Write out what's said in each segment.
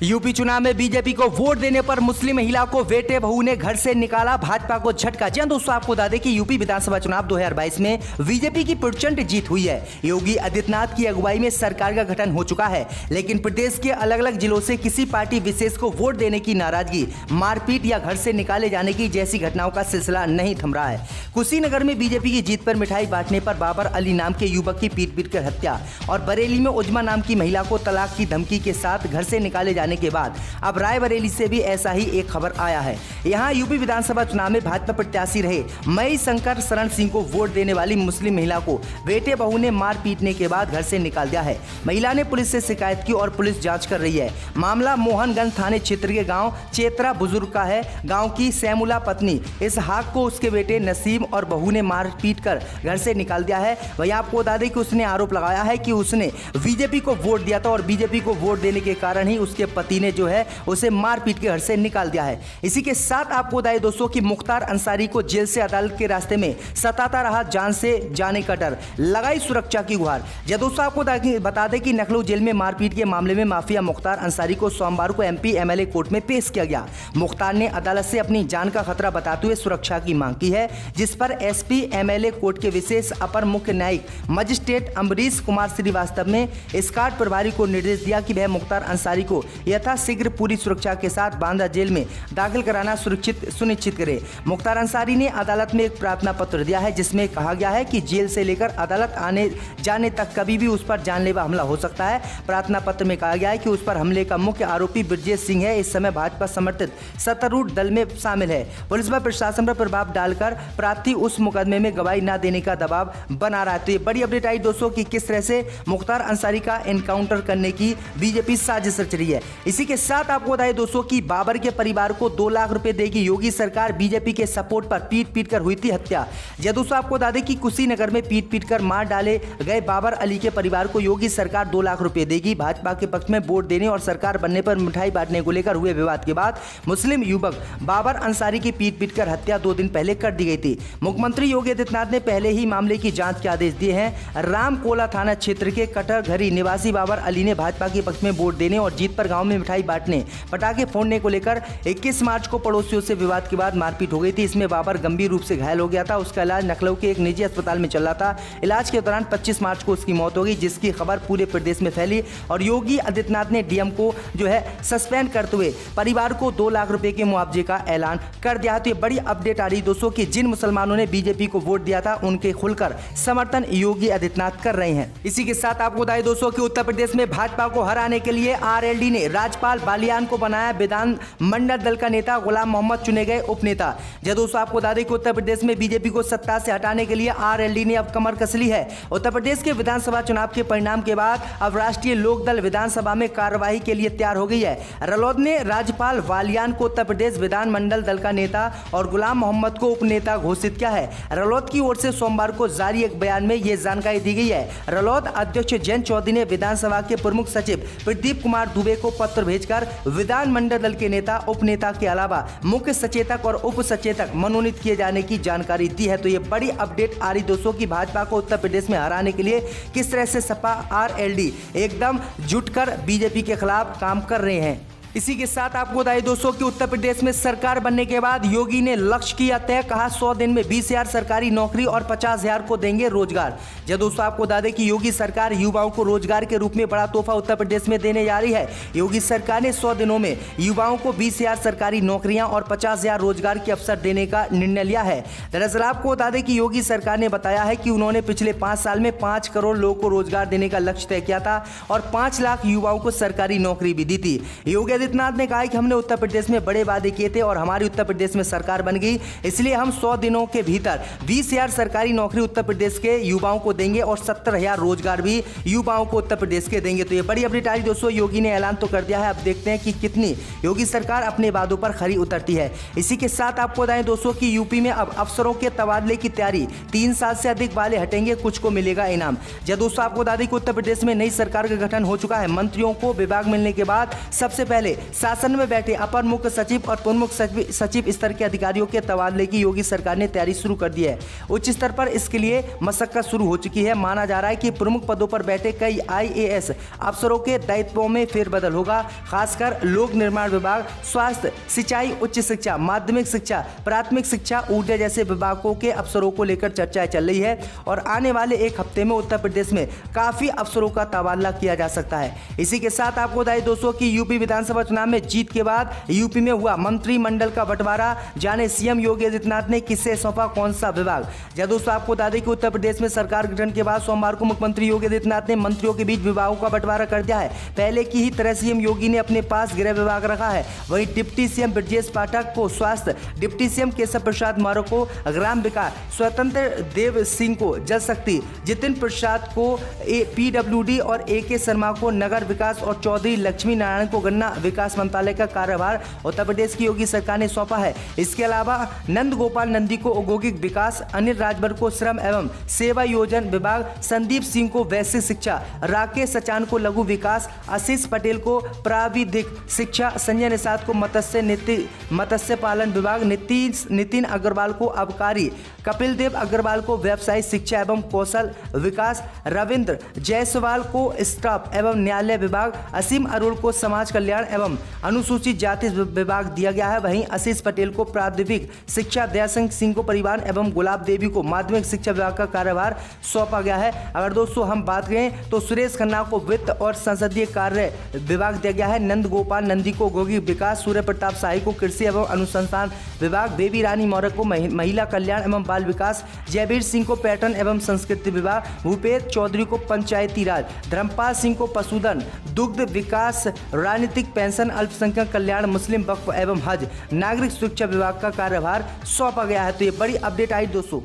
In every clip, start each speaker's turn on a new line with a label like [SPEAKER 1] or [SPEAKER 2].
[SPEAKER 1] UP चुनाव में BJP को वोट देने पर मुस्लिम महिला को बेटे बहू ने घर से निकाला, भाजपा को झटका। जी दोस्तों, आपको बता दें कि यूपी विधानसभा चुनाव 2022 में बीजेपी की प्रचंड जीत हुई है। योगी आदित्यनाथ की अगुवाई में सरकार का गठन हो चुका है, लेकिन प्रदेश के अलग अलग जिलों से किसी पार्टी विशेष को वोट देने की नाराजगी, मारपीट या घर से निकाले जाने की जैसी घटनाओं का सिलसिला नहीं थम रहा है। कुशीनगर में बीजेपी की जीत पर मिठाई बांटने पर बाबर अली नाम के युवक की पीट कर हत्या और बरेली में उजमा नाम की महिला को तलाक की धमकी के साथ घर से निकाले जाने के बाद अब रायबरेली से भी ऐसा ही एक खबर आया है। यहां यूपी विधानसभा चुनाव में भाजपा प्रत्याशी रहे मई शंकर शरण सिंह को वोट देने वाली मुस्लिम महिला को बेटे बहू ने मार पीटने के बाद घर से निकाल दिया है। महिला ने पुलिस से शिकायत की और पुलिस जांच कर रही है। मामला मोहनगंज थाने क्षेत्र के गांव चेतरा बुजुर्ग का है। गांव की सैमुला पत्नी इसहाक को उसके बेटे नसीम और बहू ने मार पीट कर घर से निकाल दिया है। वहीं आपको बता दें कि उसने आरोप लगाया है कि उसने बीजेपी को वोट दिया था और बीजेपी को वोट देने के कारण ही उसके पति ने जो है उसे मार पीट के घर से निकाल दिया है। इसी के साथ आपको बताएं दोस्तों कि मुख्तार अंसारी को जेल से अदालत के रास्ते में सताता रहा जान से जाने का डर, लगाई सुरक्षा की गुहार। जब दोस्तों आपको बता दें कि नखलऊ जेल में मारपीट के मामले में माफिया मुख्तार अंसारी को सोमवार को एमपी एमएलए कोर्ट में पेश किया गया। मुख्तार ने अदालत से अपनी जान का खतरा बताते हुए सुरक्षा की मांग की है, जिस पर एसपी एमएलए कोर्ट के विशेष अपर मुख्य न्यायिक मजिस्ट्रेट अम्बरीश कुमार श्रीवास्तव ने स्काट प्रभारी को निर्देश दिया कि वह मुख्तार अंसारी को यथाशीघ्र पूरी सुरक्षा के साथ बांदा जेल में दाखिल कराना सुनिश्चित करे। मुख्तार अंसारी ने अदालत में एक प्रार्थना पत्र दिया है, जिसमें कहा गया है कि जेल से लेकर अदालत आने जाने तक कभी भी उस पर जानलेवा हमला हो सकता है। प्रार्थना पत्र में कहा गया है कि उस पर हमले का मुख्य आरोपी ब्रजेश सिंह है। इस समय भाजपा समर्थित सत्तारूढ़ दल में शामिल है। पुलिस व प्रशासन पर प्रभाव डालकर प्रार्थी उस मुकदमे में गवाही न देने का दबाव बना रहा है। तो ये बड़ी अपडेट आई दोस्तों कि किस तरह से मुख्तार अंसारी का एनकाउंटर करने की बीजेपी साजिश रच रही है। इसी के साथ आपको बताएं दोस्तों कि बाबर के परिवार को 2 लाख रुपए देगी योगी सरकार। बीजेपी के सपोर्ट पर पीट कर हुई थी हत्या। जब दोस्तों आपको बता दें कि कुशीनगर में पीट कर मार डाले गए बाबर अली के परिवार को योगी सरकार 2 लाख रुपए देगी। भाजपा के पक्ष में वोट देने और सरकार बनने पर मिठाई बांटने को लेकर हुए विवाद के बाद मुस्लिम युवक बाबर अंसारी की पीट कर हत्या 2 दिन पहले कर दी गई थी। मुख्यमंत्री योगी आदित्यनाथ ने पहले ही मामले की जांच के आदेश दिए हैं। रामकोला थाना क्षेत्र के कटरघरी निवासी बाबर अली ने भाजपा के पक्ष में वोट देने और जीत पर गांव में मिठाई बांटने, पटाखे फोड़ने को लेकर 21 मार्च को पड़ोसियों से विवाद के बाद मारपीट हो गई थी। इसमें बाबर गंभीर रूप से घायल हो गया था। उसका इलाज लखनऊ के एक निजी अस्पताल में चल रहा था। इलाज के दौरान 25 मार्च को उसकी मौत हो गई, जिसकी खबर पूरे प्रदेश में फैली और योगी आदित्यनाथ ने डीएम को जो है सस्पेंड करते हुए परिवार को 2 लाख रुपए के मुआवजे का ऐलान कर दिया। तो ये बड़ी अपडेट आ रही दोस्तों कि जिन मुसलमानों ने बीजेपी को वोट दिया था उनके खुलकर समर्थन योगी आदित्यनाथ कर रहे हैं। इसी के साथ आपको बताएं दोस्तों कि उत्तर प्रदेश में भाजपा को हराने के लिए आरएलडी ने राज्यपाल बालियान को बनाया विधान मंडल दल का नेता, गुलाम मोहम्मद चुने गए उपनेता। जब दोस्तों आपको बता दें कि उत्तर प्रदेश में बीजेपी को सत्ता से हटाने के लिए आरएलडी ने अब कमर कस ली है। उत्तर प्रदेश के विधानसभा चुनाव के परिणाम के बाद अब राष्ट्रीय लोकदल विधानसभा में कार्यवाही के लिए तैयार हो गई है। रालोद ने राज्यपाल बालियान को उत्तर प्रदेश विधानमंडल दल का नेता और गुलाम मोहम्मद को उपनेता घोषित किया है। रालोद की ओर से सोमवार को जारी एक बयान में यह जानकारी दी गई है। रालोद अध्यक्ष जयंत चौधरी ने विधानसभा के प्रमुख सचिव प्रदीप कुमार दुबे को पत्र भेजकर विधानमंडल दल के नेता उपनेता के अलावा मुख्य सचेतक और उप सचेतक मनोनीत किए जाने की जानकारी दी है। तो ये बड़ी अपडेट आ रही दोस्तों कि भाजपा को उत्तर प्रदेश में हराने के लिए किस तरह से सपा आरएलडी एकदम जुटकर बीजेपी के खिलाफ काम कर रहे हैं। इसी के साथ आपको बताइए दोस्तों कि उत्तर प्रदेश में सरकार बनने के बाद योगी ने लक्ष्य किया तय, कहा 100 दिन में 20,000 सरकारी नौकरी और 50,000 को देंगे रोजगार। जब दोस्तों आपको बता दें कि योगी सरकार युवाओं को रोजगार के रूप में बड़ा तोहफा उत्तर प्रदेश में देने जा रही है। योगी सरकार ने 100 दिनों में युवाओं को 20,000 सरकारी नौकरियां और 50,000 रोजगार के अवसर देने का निर्णय लिया है। दरअसल आपको बता दें कि योगी सरकार ने बताया है कि उन्होंने पिछले 5 साल में 5 करोड़ लोगों को रोजगार देने का लक्ष्य तय किया था और 5 लाख युवाओं को सरकारी नौकरी भी दी थी। योगी आदित्यनाथ ने कहा कि हमने उत्तर प्रदेश में बड़े वादे किए थे और हमारी उत्तर प्रदेश में सरकार बन गई, इसलिए हम 100 दिनों के भीतर 20,000 सरकारी नौकरी उत्तर प्रदेश के युवाओं को देंगे और 70,000 रोजगार भी युवाओं को उत्तर प्रदेश के देंगे। तो ये बड़ी अपडेट आई दोस्तों। योगी ने ऐलान तो कर दिया है, अब देखते हैं कि कितनी योगी सरकार अपने वादों पर खरी उतरती है। इसी के साथ आपको बताएं दोस्तों कि यूपी में अब अफसरों के तबादले की तैयारी, 3 साल से अधिक वाले हटेंगे, कुछ को मिलेगा इनाम। जब दोस्तों आपको बता दें कि उत्तर प्रदेश में नई सरकार का गठन हो चुका है। मंत्रियों को विभाग मिलने के बाद सबसे पहले पहले शासन में बैठे अपर मुख्य सचिव और प्रमुख सचिव स्तर के अधिकारियों के तबादले की योगी सरकार ने तैयारी शुरू कर दी है। उच्च स्तर पर इसके लिए मशक्कत शुरू हो चुकी है। माना जा रहा है कि प्रमुख पदों पर बैठे कई IAS अफसरों के दायित्वों में फेरबदल होगा। खासकर लोक निर्माण विभाग, स्वास्थ्य, सिंचाई, उच्च शिक्षा, माध्यमिक शिक्षा, प्राथमिक शिक्षा, ऊर्जा जैसे विभागों के अफसरों को लेकर चर्चाएं चल रही है और आने वाले एक हफ्ते में उत्तर प्रदेश में काफी अफसरों का तबादला किया जा सकता है। इसी के साथ आपको बताइए दोस्तों कि यूपी विधानसभा चुनाव में जीत के बाद यूपी में हुआ मंत्रिमंडल का बंटवारा। जाने सीएम योगी आदित्यनाथ ने किसे सौंपा कौन सा विभाग। जब दोस्तों आपको बता दें कि उत्तर प्रदेश में सरकार गठन के बाद सोमवार को मुख्यमंत्री योगी आदित्यनाथ ने मंत्रियों के बीच विभागों का बंटवारा कर दिया है। पहले की ही तरह सीएम योगी ने अपने पास गृह विभाग रखा है। वहीं डिप्टी सीएम ब्रजेश पाठक को स्वास्थ्य, डिप्टी सीएम केशव प्रसाद मौर्य को ग्राम विकास, स्वतंत्र देव सिंह को जल शक्ति, जितिन प्रसाद को PWD और AK शर्मा को नगर विकास और चौधरी लक्ष्मी नारायण को गन्ना विकास मंत्रालय का कार्यभार उत्तर प्रदेश की योगी सरकार ने सौंपा है। इसके अलावा नंद गोपाल नंदी को औद्योगिक विकास, अनिल राजभर को श्रम एवं सेवा योजना विभाग, संदीप सिंह को वैश्विक शिक्षा, राकेश सचान को लघु विकास, आशीष पटेल को प्राविधिक शिक्षा, संजय निषाद को मत्स्य पालन विभाग, नितिन अग्रवाल को आबकारी, कपिल देव अग्रवाल को व्यवसायिक शिक्षा एवं कौशल विकास, रविंद्र जायसवाल को स्टाफ एवं न्यायालय विभाग, असीम अरोड़ को समाज कल्याण एवं अनुसूचित जाति विभाग दिया गया है। वहीं आशीष पटेल को प्राथमिक शिक्षा, दयाशंकर सिंह को परिवहन एवं गुलाब देवी को माध्यमिक शिक्षा विभाग का कार्यभार सौंपा गया है। अगर दोस्तों हम बात करें तो सुरेश खन्ना को वित्त और संसदीय कार्य विभाग दिया गया है। नंद गोपाल नंदी को औद्योगिक विकास, सूर्य प्रताप शाही को कृषि एवं अनुसंधान विभाग, बेबी रानी मौर्य को महिला कल्याण एवं बाल विकास, जयवीर सिंह को पर्यटन एवं संस्कृति विभाग, भूपेश चौधरी को पंचायती राज, धर्मपाल सिंह को पशुधन, दुग्ध विकास, राजनीतिक पेंशन, अल्पसंख्यक कल्याण, मुस्लिम वक्फ एवं हज, नागरिक सुरक्षा विभाग का कार्यभार सौंपा गया है। तो ये बड़ी अपडेट आई दोस्तों।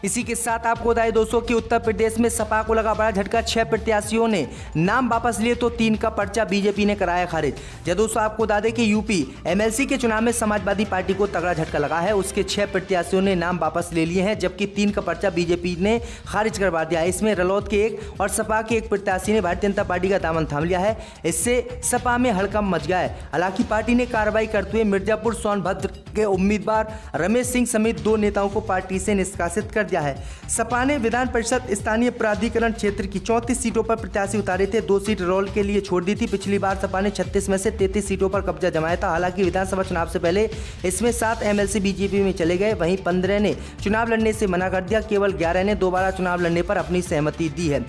[SPEAKER 1] इसी के साथ आपको बताएं दोस्तों कि उत्तर प्रदेश में सपा को लगा बड़ा झटका। 6 प्रत्याशियों ने नाम वापस लिए तो 3 का पर्चा बीजेपी ने कराया खारिज। जब दोस्तों आपको बता दें कि यूपी MLC के चुनाव में समाजवादी पार्टी को तगड़ा झटका लगा है। उसके 6 प्रत्याशियों ने नाम वापस ले लिए हैं, जबकि 3 का पर्चा बीजेपी ने खारिज करवा दिया है। इसमें रलौद के 1 और सपा के 1 प्रत्याशी ने भारतीय जनता पार्टी का दामन थाम लिया है। इससे सपा में हड़कंप मच गया है। हालांकि पार्टी ने कार्रवाई करते हुए मिर्जापुर सोनभद्र के उम्मीदवार रमेश सिंह समेत 2 नेताओं को पार्टी से निष्कासित कर दिया है। सपा ने विधान परिषद स्थानीय प्राधिकरण क्षेत्र की 34 सीटों पर प्रत्याशी उतारे थे। 2 सीट रोल के लिए छोड़ दी थी। पिछली बार सपा ने 36 में से 33 सीटों पर कब्जा जमाया था। हालांकि विधानसभा चुनाव से पहले इसमें 7 MLC बीजेपी में चले गए। वहीं 15 ने चुनाव लड़ने से मना कर दिया। केवल 11 ने दोबारा चुनाव लड़ने पर अपनी सहमति दी है।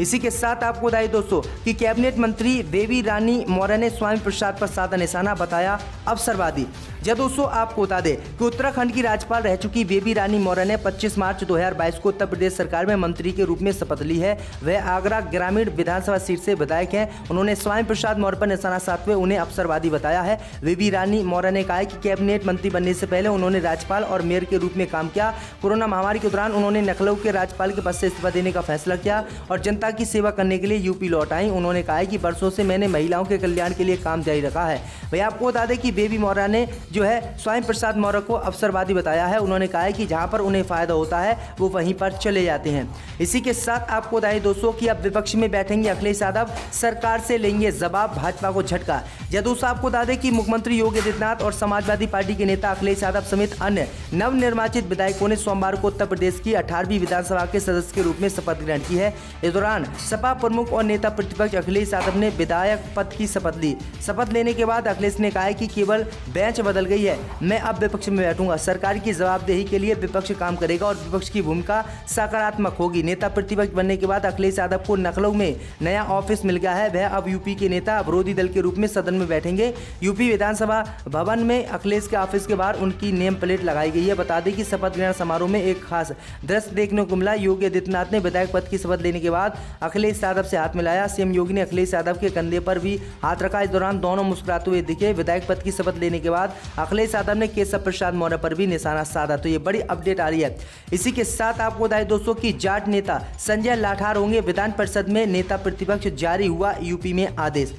[SPEAKER 1] इसी के साथ आपको बताइए दोस्तों कि कैबिनेट मंत्री बेबी रानी मौर्य ने स्वामी प्रसाद पर साधा निशाना बताया अवसरवादी। जब दोस्तों आपको बता दें कि उत्तराखंड की राज्यपाल रह चुकी बेबी रानी मौर्य ने 25 मार्च 2022 को उत्तर प्रदेश सरकार में मंत्री के रूप में शपथ ली है। वह आगरा ग्रामीण विधानसभा सीट से विधायक हैं। उन्होंने स्वामी प्रसाद मौर्य पर निशाना साधते हुए उन्हें अवसरवादी बताया है। बेबी रानी मौर्य ने कहा कि कैबिनेट मंत्री बनने से पहले उन्होंने राज्यपाल और मेयर के रूप में काम किया। कोरोना महामारी के दौरान उन्होंने लखनऊ के राज्यपाल के पद से इस्तीफा देने का फैसला किया और जनता की सेवा करने के लिए यूपी लौट आई। उन्होंने कहा कि वर्षों से मैंने महिलाओं के कल्याण के लिए काम जारी रखा है। भैया आपको बता दें कि बेबी मौर्य ने जो है स्वामी प्रसाद मौर्य को अवसरवादी बताया है। उन्होंने कहा है कि जहां पर उन्हें फायदा होता है वो वहीं पर चले जाते हैं। इसी के साथ आपको बताएं दोस्तों कि अब विपक्ष में बैठेंगे अखिलेश यादव, सरकार से लेंगे जवाब, भाजपा को झटका। दोस्तों आपको बता दें कि मुख्यमंत्री योगी आदित्यनाथ और समाजवादी पार्टी के नेता अखिलेश यादव समेत अन्य नवनिर्वाचित विधायकों ने सोमवार को उत्तर प्रदेश की 18वीं विधानसभा के सदस्य के रूप में शपथ ग्रहण की है। इस दौरान सपा प्रमुख और नेता प्रतिपक्ष अखिलेश यादव ने विधायक पद की शपथ ली। शपथ लेने के बाद अखिलेश ने कहा कि केवल बेंच बदल गई है, मैं अब विपक्ष में बैठूंगा। सरकार की जवाबदेही के लिए विपक्ष काम करेगा और विपक्ष की भूमिका सकारात्मक होगी। नेता प्रतिपक्ष बनने के बाद अखिलेश यादव को लखनऊ में नया ऑफिस मिल गया है। वह अब यूपी के नेता विरोधी दल के रूप में सदन में बैठेंगे। यूपी विधानसभा भवन में अखिलेश के ऑफिस के बाहर उनकी नेम प्लेट लगाई गई है। बता दें कि शपथ ग्रहण समारोह में एक खास दृश्य देखने को मिला। योगी आदित्यनाथ ने विधायक पद की शपथ लेने के बाद अखिलेश यादव से हाथ मिलाया। सीएम योगी ने अखिलेश यादव के कंधे पर भी हाथ रखा। इस दौरान दोनों मुस्कुराते हुए दिखे। विधायक पद की शपथ लेने के बाद अखिलेश यादव ने केशव प्रसाद मौर्य पर भी निशाना साधा। तो ये बड़ी अपडेट आ रही है। इसी के साथ आपको बताएं दोस्तों कि जाट नेता संजय लाठार होंगे विधान परिषद में नेता प्रतिपक्ष, जारी हुआ यूपी में आदेश।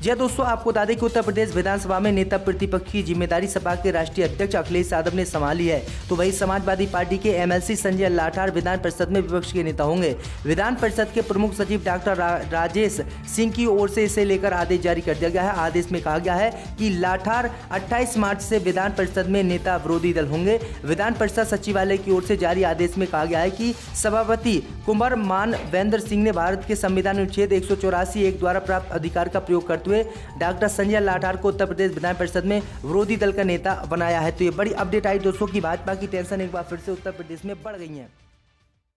[SPEAKER 1] जी दोस्तों, आपको बता दें कि उत्तर प्रदेश विधानसभा में नेता प्रतिपक्ष की जिम्मेदारी सपा के राष्ट्रीय अध्यक्ष अखिलेश यादव ने संभाली है। तो वही समाजवादी पार्टी के एमएलसी संजय लाठार विधान परिषद में विपक्ष के नेता होंगे। विधान परिषद के प्रमुख सचिव डॉक्टर राजेश सिंह की ओर से इसे लेकर आदेश जारी कर दिया गया है। आदेश में कहा गया है कि लाठार 28 मार्च से विधान परिषद में नेता विरोधी दल होंगे। विधान परिषद सचिवालय की ओर से जारी आदेश में कहा गया है कि सभापति कुंवर मानवेंद्र सिंह ने भारत के संविधान अनुच्छेद 184(1) द्वारा प्राप्त अधिकार का प्रयोग करते हुए डॉक्टर संजय लाठार को उत्तर प्रदेश विधान परिषद में विरोधी दल का नेता बनाया है। तो ये बड़ी अपडेट आई दोस्तों की भाजपा की टेंशन एक बार फिर से उत्तर प्रदेश में बढ़ गई है।